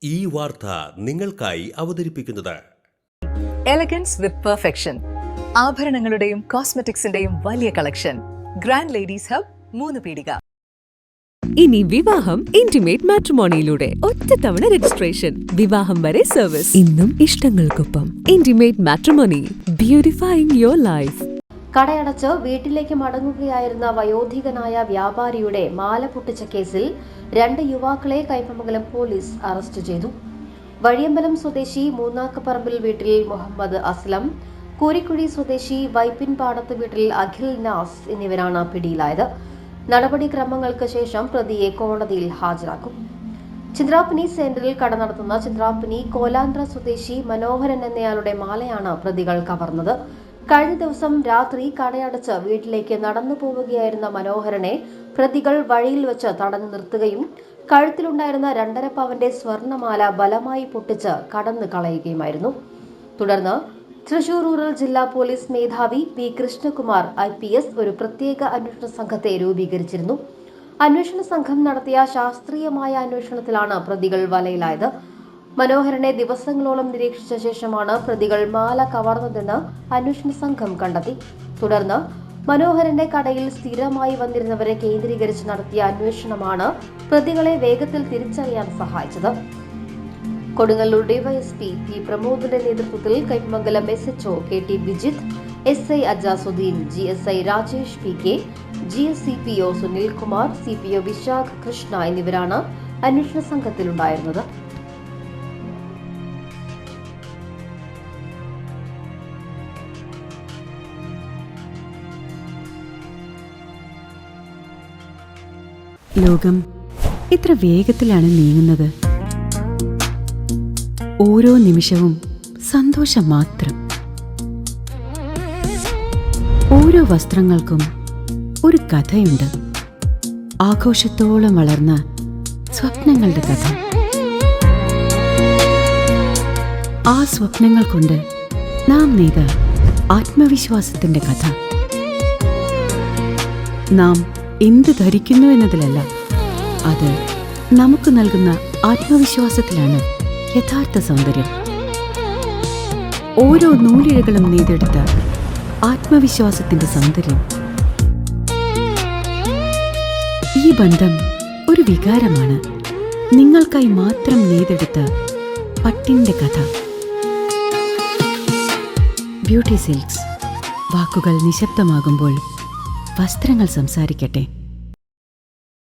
ഈ വാർത്ത നിങ്ങൾക്കായി അവതരിപ്പിക്കുന്നത് എലഗൻസ് വിത്ത് പെർഫെക്ഷൻ. ആഭരണങ്ങളുടെയും കോസ്മെറ്റിക്സിന്റെയും വലിയ കളക്ഷൻ. ഗ്രാൻഡ് ലേഡീസ് ഹബ്, 3 പീടിക. ഇനി വിവാഹം ഇന്റിമേറ്റ് മാട്രിമോണിയിലൂടെ ഒറ്റത്തവണ രജിസ്ട്രേഷൻ, വിവാഹം വരെ സർവീസ്. ഇന്നും ഇഷ്ടങ്ങൾക്കൊപ്പം ഇന്റിമേറ്റ് മാട്രിമോണി, ബ്യൂട്ടിഫൈയിങ് യുവർ ലൈഫ്. കടയടച്ച് വീട്ടിലേക്ക് മടങ്ങുകയായിരുന്ന വയോധികനായ വ്യാപാരിയുടെ മാല പൊട്ടിച്ച കേസിൽ 2 യുവാക്കളെ കൈപ്പമംഗലം പോലീസ് അറസ്റ്റ് ചെയ്തു. വഴിയമ്പലം സ്വദേശി മൂന്നാക്കപ്പറമ്പിൽ വീട്ടിൽ മുഹമ്മദ് അസ്ലം, കൂരിക്കുഴി സ്വദേശി വൈപ്പിൻപാടത്ത് വീട്ടിൽ അഖിൽ നാസ് എന്നിവരാണ് പിടിയിലായത്. നടപടിക്രമങ്ങൾക്ക് ശേഷം പ്രതിയെ കോടതിയിൽ ഹാജരാക്കും. ചിന്ത്രാപ്പനി സെന്ററിൽ കട നടത്തുന്ന ചിന്ത്രാപ്പനി കോലാന്ത്ര സ്വദേശി മനോഹരൻ എന്നയാളുടെ മാലയാണ് പ്രതികൾ കവർന്നത്. കഴിഞ്ഞ ദിവസം രാത്രി കടയടച്ച് വീട്ടിലേക്ക് നടന്നു പോവുകയായിരുന്ന മനോഹരനെ പ്രതികൾ വഴിയിൽ വെച്ച് തടഞ്ഞു നിർത്തുകയും കഴുത്തിലുണ്ടായിരുന്ന 2.5 പവന്റെ സ്വർണ്ണമാല ബലമായി പൊട്ടിച്ച് കടന്നു കളയുകയുമായിരുന്നു. തുടർന്ന് തൃശൂർ റൂറൽ ജില്ലാ പോലീസ് മേധാവി പി കൃഷ്ണകുമാർ IPS ഒരു പ്രത്യേക അന്വേഷണ സംഘത്തെ രൂപീകരിച്ചിരുന്നു. അന്വേഷണ സംഘം നടത്തിയ ശാസ്ത്രീയമായ അന്വേഷണത്തിലാണ് പ്രതികൾ വലയിലായത്. മനോഹരനെ ദിവസങ്ങളോളം നിരീക്ഷിച്ച ശേഷമാണ് പ്രതികൾ മാല കവർന്നതെന്ന് അന്വേഷണ സംഘം കണ്ടെത്തി. തുടർന്ന് മനോഹരന്റെ കടയിൽ സ്ഥിരമായി വന്നിരുന്നവരെ കേന്ദ്രീകരിച്ച് നടത്തിയ അന്വേഷണമാണ് പ്രതികളെ വേഗത്തിൽ തിരിച്ചറിയാൻ സഹായിച്ചത്. കൊടുങ്ങല്ലൂർ ഡിവൈഎസ്പി പി പ്രമോദിന്റെ നേതൃത്വത്തിൽ Kaipamangalam SHO KT Vijith, SI Ajasuddin, GSI Rajesh PK, GSCPO Sunilkumar, CPO Vishakh Krishna എന്നിവരാണ് അന്വേഷണ സംഘത്തിലുണ്ടായിരുന്നത്. ലോകം ഇത്ര വേഗത്തിലാണ് നീങ്ങുന്നത്. ഓരോ നിമിഷവും സന്തോഷം മാത്രം. ഓരോ വസ്ത്രങ്ങൾക്കും ഒരു കഥയുണ്ട്. ആഘോഷത്തോളം വളർന്ന സ്വപ്നങ്ങളുടെ കഥ. ആ സ്വപ്നങ്ങൾ കൊണ്ട് നാം നെയ്ത ആത്മവിശ്വാസത്തിന്റെ കഥ. നാം എന്ത് ധരിക്കുന്നു എന്നതിലല്ല, അത് നമുക്ക് നൽകുന്ന ആത്മവിശ്വാസത്തിലാണ് യഥാർത്ഥ സൗന്ദര്യം. ഓരോ നൂലിഴകളും നെയ്തെടുത്ത ആത്മവിശ്വാസത്തിന്റെ സൗന്ദര്യം. ഈ ബന്ധം ഒരു വികാരമാണ്. നിങ്ങൾക്കായി മാത്രം നെയ്തെടുത്ത പട്ടിന്റെ കഥ. Beauty silks. വാക്കുകൾ നിശബ്ദമാകുമ്പോൾ വസ്ത്രങ്ങൾ സംസാരിക്കട്ടെ.